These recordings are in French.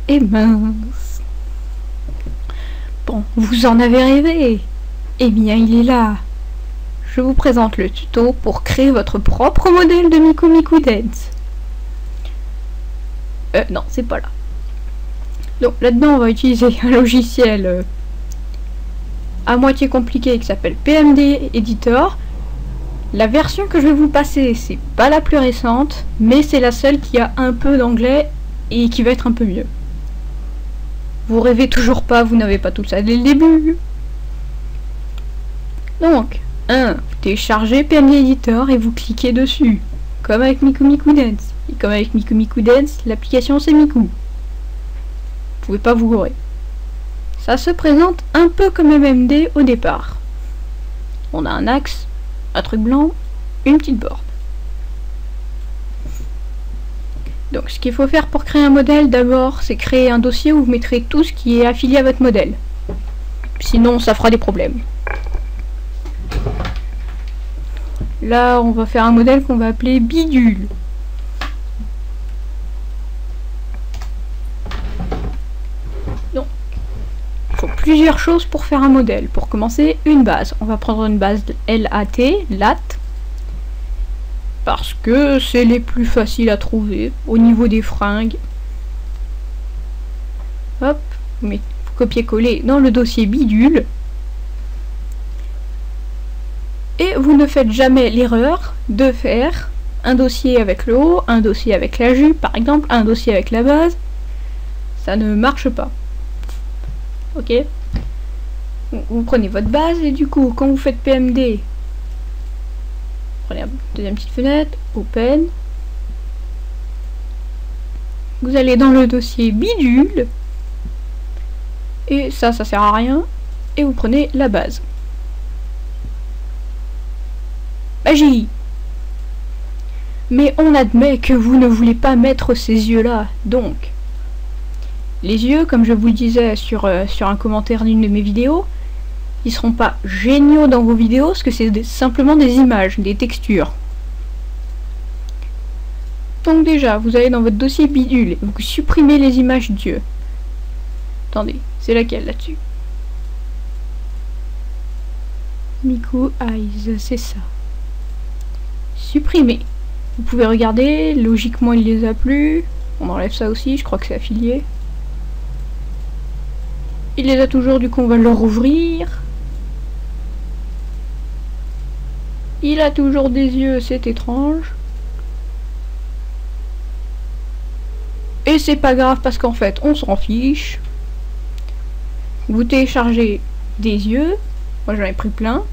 Et mince. Bon, vous en avez rêvé. Eh bien, il est là. Je vous présente le tuto pour créer votre propre modèle de Miku Miku Dance. Non, c'est pas là. Donc là-dedans, on va utiliser un logiciel à moitié compliqué qui s'appelle PMD Editor. La version que je vais vous passer, c'est pas la plus récente, mais c'est la seule qui a un peu d'anglais et qui va être un peu mieux. Vous rêvez toujours pas, vous n'avez pas tout ça dès le début. Donc, vous téléchargez PMD Editor et vous cliquez dessus, comme avec Miku Miku Dance. Et comme avec Miku Miku Dance, l'application c'est Miku. Vous pouvez pas vous gourer. Ça se présente un peu comme MMD au départ. On a un axe, un truc blanc, une petite borne. Donc ce qu'il faut faire pour créer un modèle, d'abord, c'est créer un dossier où vous mettrez tout ce qui est affilié à votre modèle. Sinon, ça fera des problèmes. Là, on va faire un modèle qu'on va appeler bidule. Donc, il faut plusieurs choses pour faire un modèle. Pour commencer, une base. On va prendre une base LAT, parce que c'est les plus faciles à trouver au niveau des fringues. Hop, vous copiez-coller dans le dossier bidule. Et vous ne faites jamais l'erreur de faire un dossier avec le haut, un dossier avec la jupe, par exemple, un dossier avec la base. Ça ne marche pas. Ok? Vous prenez votre base et du coup, quand vous faites PMD, prenez la deuxième petite fenêtre, Open. Vous allez dans le dossier bidule. Et ça sert à rien. Et vous prenez la base. Magie! Mais on admet que vous ne voulez pas mettre ces yeux-là. Donc, les yeux, comme je vous le disais sur un commentaire d'une de mes vidéos, ils seront pas géniaux dans vos vidéos parce que c'est simplement des images, des textures. Donc déjà, vous allez dans votre dossier bidule et vous supprimez les images d'yeux. Attendez, c'est laquelle là-dessus? Miku Eyes, c'est ça. Supprimer. Vous pouvez regarder, logiquement il les a plus. On enlève ça aussi, je crois que c'est affilié. Il les a toujours, du coup on va le rouvrir. Il a toujours des yeux, c'est étrange. Et c'est pas grave parce qu'en fait on s'en fiche. Vous téléchargez des yeux. Moi j'en ai pris plein.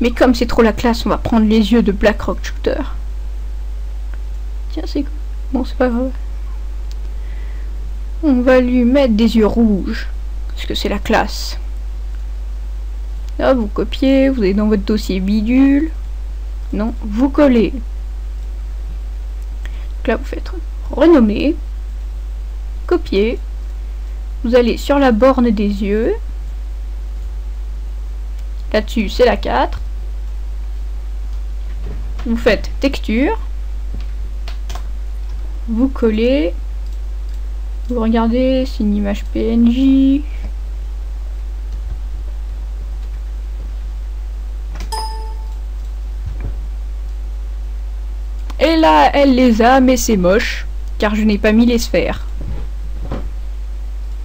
Mais comme c'est trop la classe, on va prendre les yeux de Black Rock Shooter. Tiens, c'est cool. Bon, c'est pas grave. On va lui mettre des yeux rouges. Parce que c'est la classe. Là, vous copiez, vous allez dans votre dossier bidule. Non, vous collez. Donc là, vous faites renommer. Copier. Vous allez sur la borne des yeux. Là-dessus, c'est la 4. Vous faites texture. Vous collez. Vous regardez, c'est une image PNG. Et là, elle les a, mais c'est moche, car je n'ai pas mis les sphères.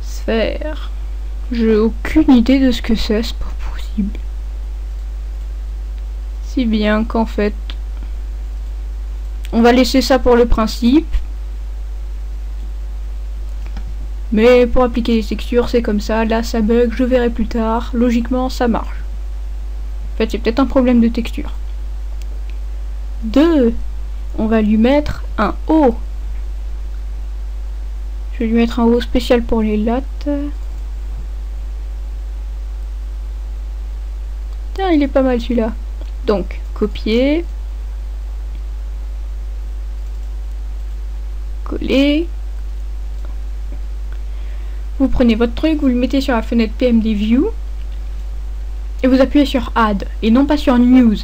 Sphères. J'ai aucune idée de ce que c'est pas possible. Si bien qu'en fait, on va laisser ça pour le principe. Mais pour appliquer les textures, c'est comme ça. Là, ça bug, je verrai plus tard. Logiquement, ça marche. En fait, c'est peut-être un problème de texture. 2. On va lui mettre un haut. Je vais lui mettre un haut spécial pour les lattes. Tiens, il est pas mal celui-là. Donc, copier. Coller. Vous prenez votre truc, vous le mettez sur la fenêtre PMD View. Et vous appuyez sur Add, et non pas sur News.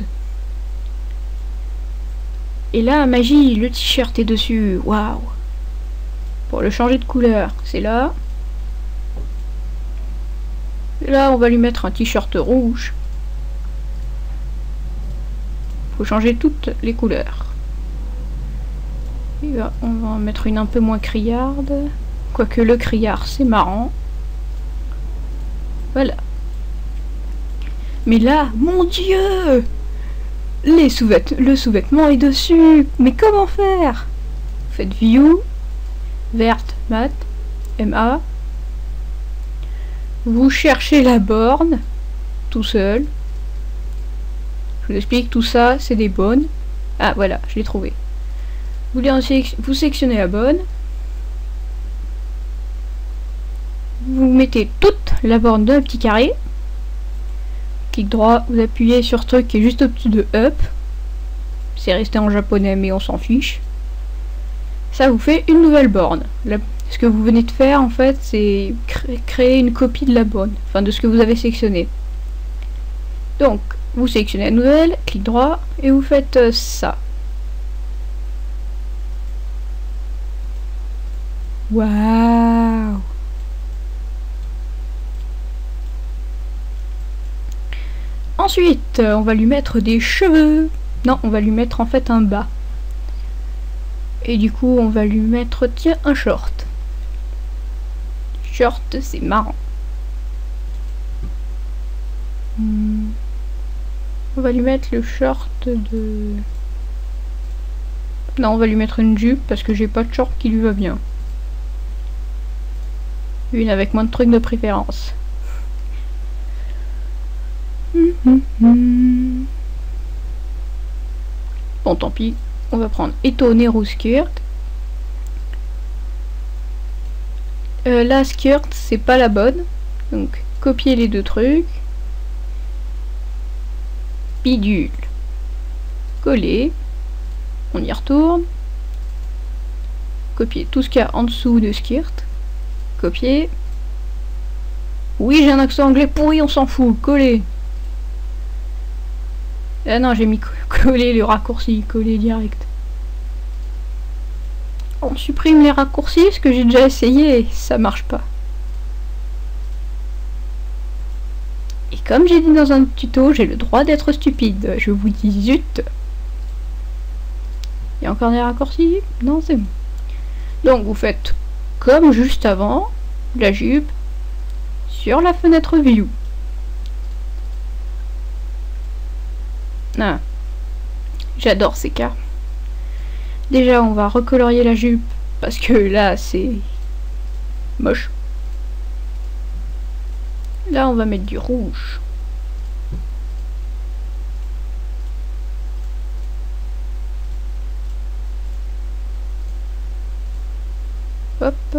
Et là, magie, le t-shirt est dessus. Waouh! Pour le changer de couleur, c'est là. Et là, on va lui mettre un t-shirt rouge. Faut changer toutes les couleurs. Et là, on va en mettre une un peu moins criarde. Quoique le criard, c'est marrant. Voilà. Mais là, mon Dieu! Le sous-vêtement est dessus. Mais comment faire? Faites View, verte, mat, MA. Vous cherchez la borne, tout seul. Je vous explique, tout ça, c'est des bonnes. Ah, voilà, je l'ai trouvé. Vous sélectionnez la bonne. Vous mettez toute la borne dans le petit carré. Clic droit, vous appuyez sur ce truc qui est juste au-dessus de Up. C'est resté en japonais, mais on s'en fiche. Ça vous fait une nouvelle borne. Ce que vous venez de faire, en fait, c'est créer une copie de la borne. Enfin, de ce que vous avez sélectionné. Donc, vous sélectionnez la nouvelle, clic droit, et vous faites ça. Waouh! Ensuite, on va lui mettre des cheveux. Non, on va lui mettre en fait un bas. Et du coup, on va lui mettre, tiens, un short. Short, c'est marrant. On va lui mettre le short de... Non, on va lui mettre une jupe parce que j'ai pas de short qui lui va bien. Une avec moins de trucs de préférence. Bon, tant pis. On va prendre étonné ou skirt. La skirt, c'est pas la bonne. Donc, copier les deux trucs. Bidule. Coller. On y retourne. Copier tout ce qu'il y a en dessous de skirt. Copier. Oui, j'ai un accent anglais pourri, on s'en fout. Coller. Ah non, j'ai mis coller le raccourci, coller direct. On supprime les raccourcis, ce que j'ai déjà essayé, et ça marche pas. Et comme j'ai dit dans un tuto, j'ai le droit d'être stupide. Je vous dis zut. Il y a encore des raccourcis? Non, c'est bon. Donc vous faites comme juste avant, la jupe, sur la fenêtre View. Ah, j'adore ces cas. Déjà, on va recolorier la jupe parce que là, c'est moche. Là, on va mettre du rouge. Hop.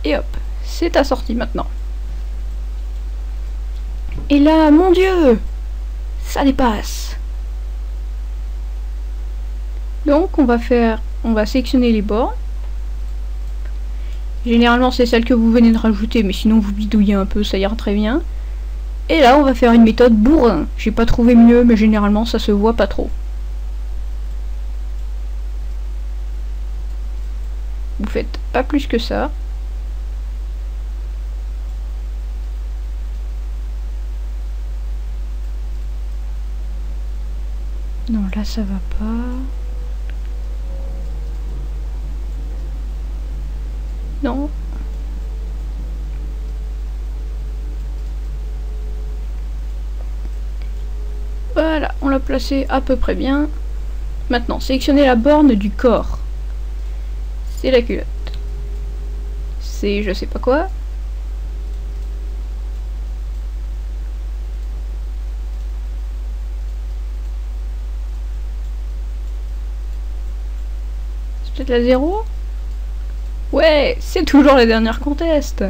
Et hop, c'est assorti maintenant. Et là, mon Dieu, ça dépasse. Donc on va sélectionner les bords. Généralement c'est celle que vous venez de rajouter, mais sinon vous bidouillez un peu, ça ira très bien. Et là on va faire une méthode bourrin. J'ai pas trouvé mieux, mais généralement ça se voit pas trop. Vous faites pas plus que ça. Non, là ça va pas. Non. Voilà, on l'a placé à peu près bien. Maintenant, sélectionnez la borne du corps. C'est la culotte. C'est je sais pas quoi. C'est peut-être la 0. Ouais, c'est toujours la dernière conteste.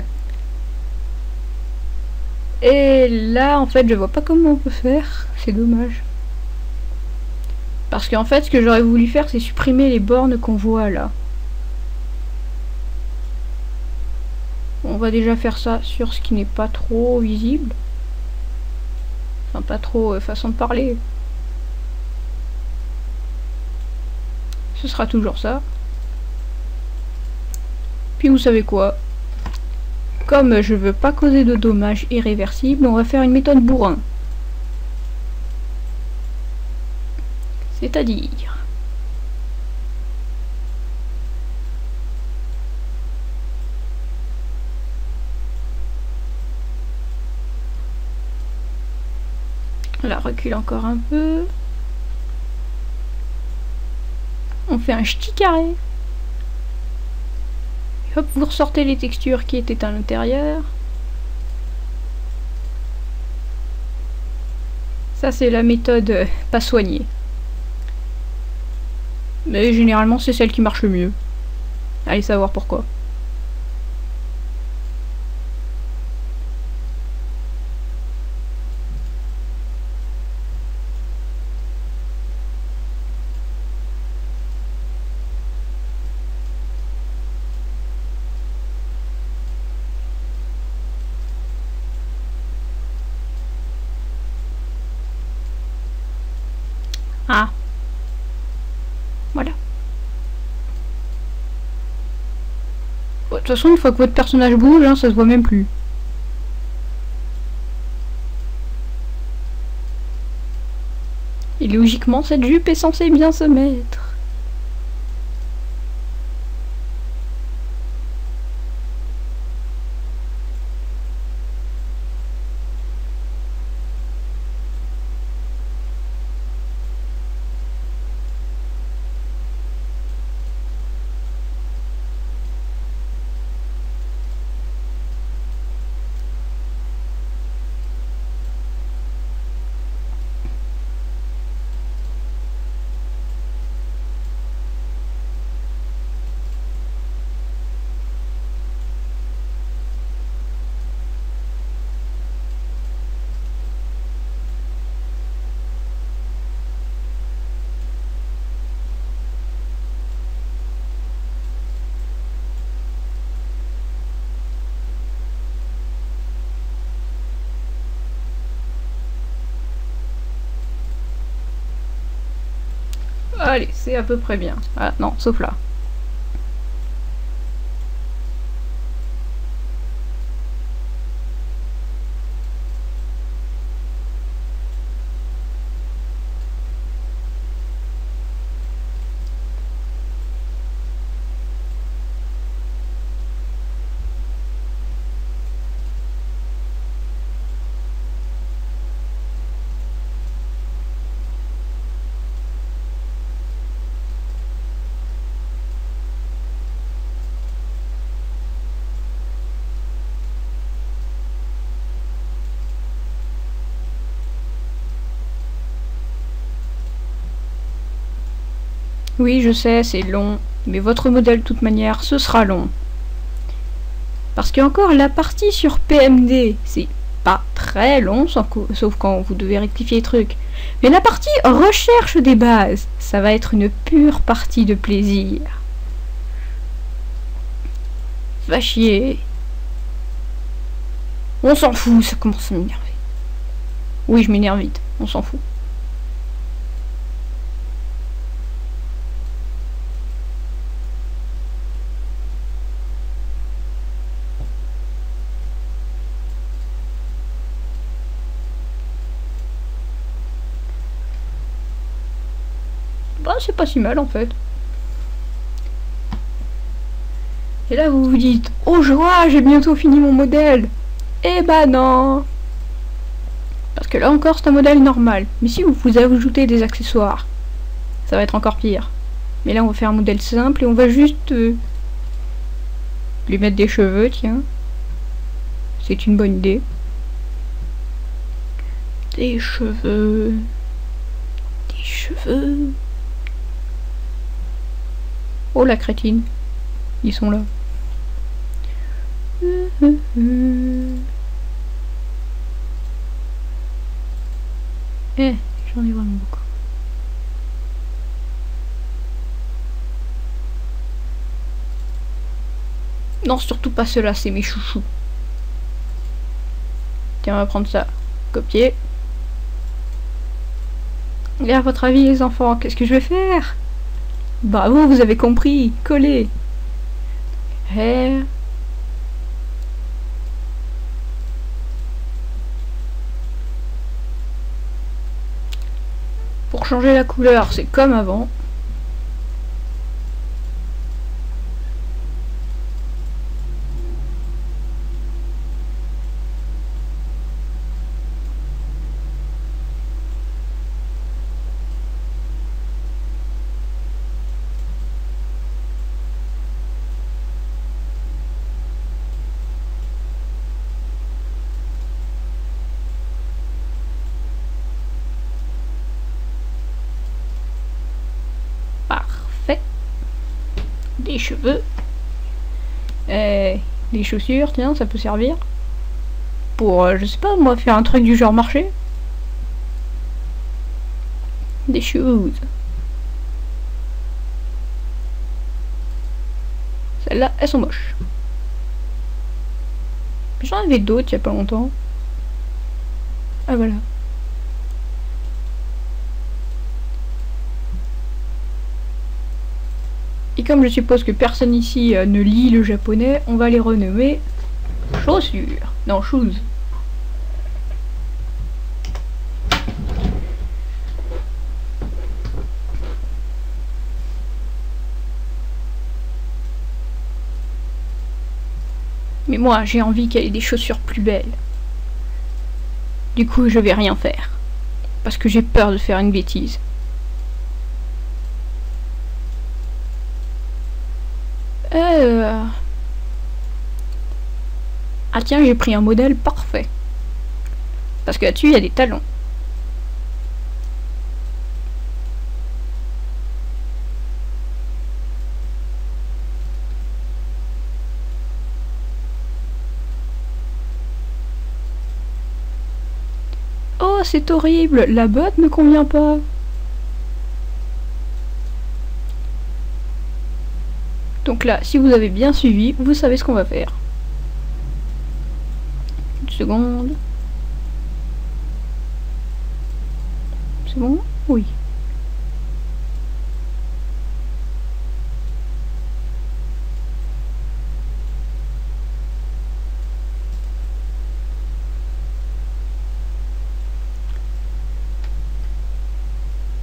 Et là, en fait, je vois pas comment on peut faire. C'est dommage. Parce qu'en fait, ce que j'aurais voulu faire, c'est supprimer les bornes qu'on voit là. On va déjà faire ça sur ce qui n'est pas trop visible. Enfin, pas trop façon de parler. Ce sera toujours ça. Puis vous savez quoi? Comme je veux pas causer de dommages irréversibles, on va faire une méthode bourrin. C'est-à-dire... Là, recule encore un peu. On fait un ch'ti carré. Et hop, vous ressortez les textures qui étaient à l'intérieur. Ça, c'est la méthode pas soignée. Mais généralement, c'est celle qui marche le mieux. Allez savoir pourquoi. Ah. Voilà. Bon, de toute façon, une fois que votre personnage bouge, hein, ça se voit même plus. Et logiquement, cette jupe est censée bien se mettre. Allez, c'est à peu près bien. Ah non, sauf là. Oui, je sais, c'est long, mais votre modèle, de toute manière, ce sera long. Parce qu'il y a encore la partie sur PMD, c'est pas très long, sauf quand vous devez rectifier les trucs. Mais la partie recherche des bases, ça va être une pure partie de plaisir. Va chier. On s'en fout, ça commence à m'énerver. Oui, je m'énerve vite, on s'en fout. Bah, c'est pas si mal en fait. Et là vous vous dites, oh joie, j'ai bientôt fini mon modèle. Eh bah non. Parce que là encore c'est un modèle normal. Mais si vous ajoutez des accessoires, ça va être encore pire. Mais là on va faire un modèle simple et on va juste lui mettre des cheveux, tiens. C'est une bonne idée. Des cheveux. Des cheveux. Oh la crétine. Ils sont là. Eh, j'en ai vraiment beaucoup. Non, surtout pas ceux-là, c'est mes chouchous. Tiens, on va prendre ça. Copier. Et à votre avis, les enfants, qu'est-ce que je vais faire? Bravo, vous avez compris. Coller. Pour changer la couleur, c'est comme avant. Parfait. Des cheveux. Des chaussures, tiens, ça peut servir. Pour, je sais pas, moi, faire un truc du genre marché. Des shoes. Celles-là, elles sont moches. J'en avais d'autres il y a pas longtemps. Ah voilà. Et comme je suppose que personne ici ne lit le japonais, on va les renommer chaussures. Non, shoes. Mais moi, j'ai envie qu'elle ait des chaussures plus belles. Du coup, je vais rien faire. Parce que j'ai peur de faire une bêtise. Ah tiens, j'ai pris un modèle parfait. Parce que là-dessus, il y a des talons. Oh, c'est horrible, la botte me convient pas. Donc là, si vous avez bien suivi, vous savez ce qu'on va faire. Une seconde. C'est bon? Oui.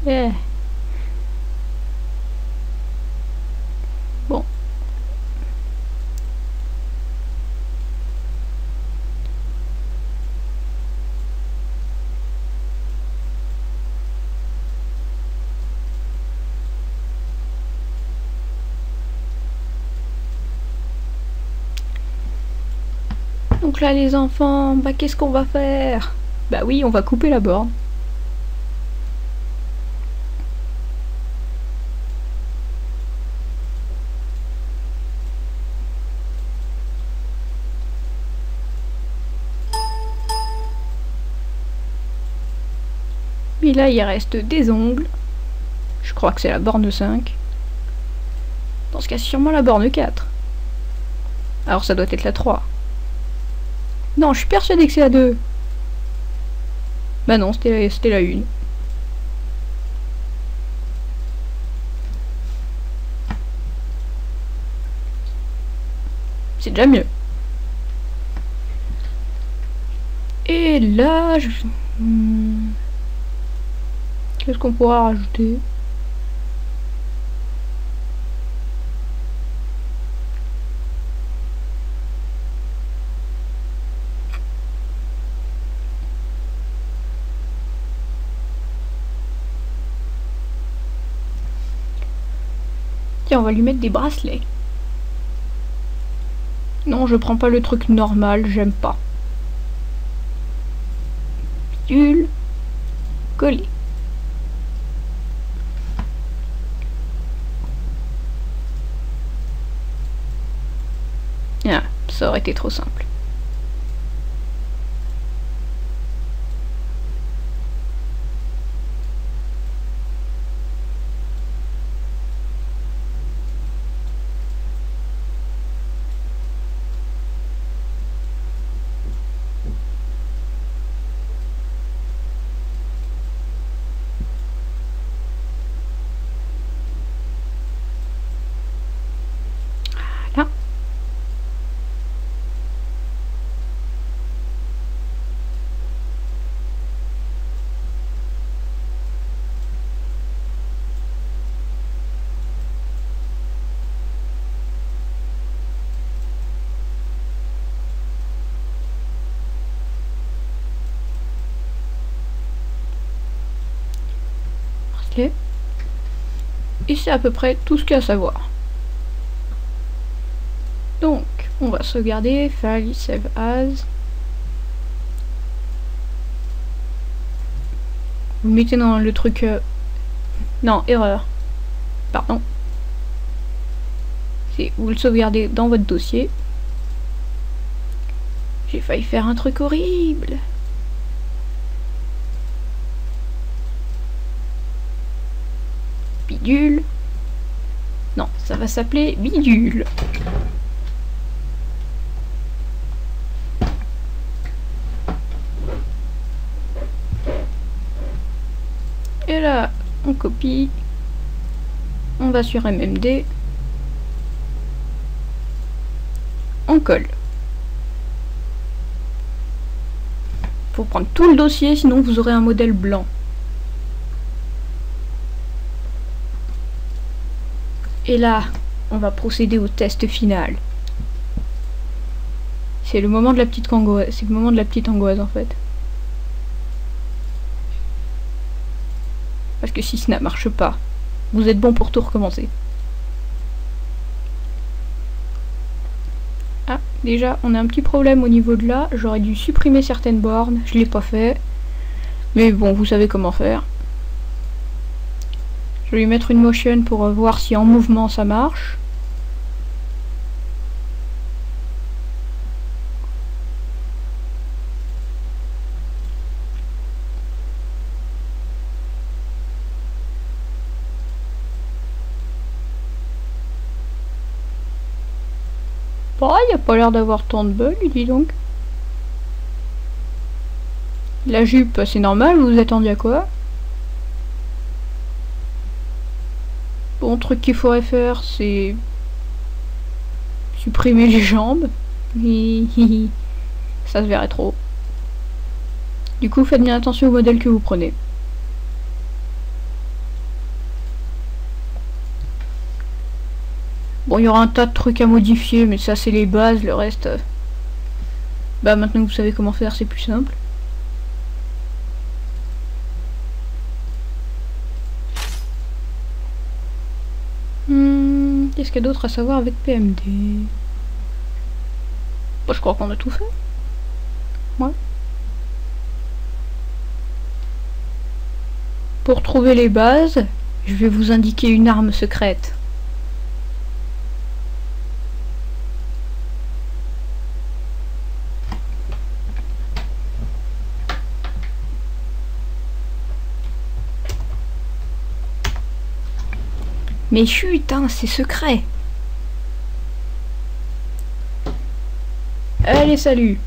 Yeah. Bon. Donc là, les enfants, bah qu'est-ce qu'on va faire? Bah oui, on va couper la borne. Et là, il reste des ongles. Je crois que c'est la borne 5. Dans ce cas, sûrement la borne 4. Alors ça doit être la 3. Non, je suis persuadée que c'est la 2. Bah non, c'était la 1. C'est déjà mieux. Et là, je... Qu'est-ce qu'on pourra rajouter? Tiens, on va lui mettre des bracelets. Non, je prends pas le truc normal, j'aime pas. Bidule. Coller. Ah, ça aurait été trop simple. Ok. Et c'est à peu près tout ce qu'il y a à savoir. Donc, on va sauvegarder, file, save as. Vous mettez dans le truc... Non, erreur. Pardon. Vous le sauvegardez dans votre dossier. J'ai failli faire un truc horrible. Bidule. Non, ça va s'appeler bidule. Et là, on copie. On va sur MMD. On colle. Faut prendre tout le dossier, sinon vous aurez un modèle blanc. Et là, on va procéder au test final. C'est le moment de la petite angoisse. C'est le moment de la petite angoisse en fait. Parce que si ça ne marche pas, vous êtes bon pour tout recommencer. Ah, déjà, on a un petit problème au niveau de là. J'aurais dû supprimer certaines bornes. Je l'ai pas fait. Mais bon, vous savez comment faire. Je vais lui mettre une motion pour voir si en mouvement ça marche. Bah, il a pas l'air d'avoir tant de bugs, dis donc. La jupe, c'est normal, vous vous attendiez à quoi? Bon, truc qu'il faudrait faire, c'est supprimer les jambes. Ça se verrait trop. Du coup, faites bien attention au modèle que vous prenez. Bon, il y aura un tas de trucs à modifier, mais ça, c'est les bases. Le reste, bah, maintenant que vous savez comment faire, c'est plus simple. Qu'est-ce qu'il y a d'autre à savoir avec PMD? Bah, je crois qu'on a tout fait. Ouais. Pour trouver les bases, je vais vous indiquer une arme secrète. Mais chut, hein, c'est secret. Allez, salut.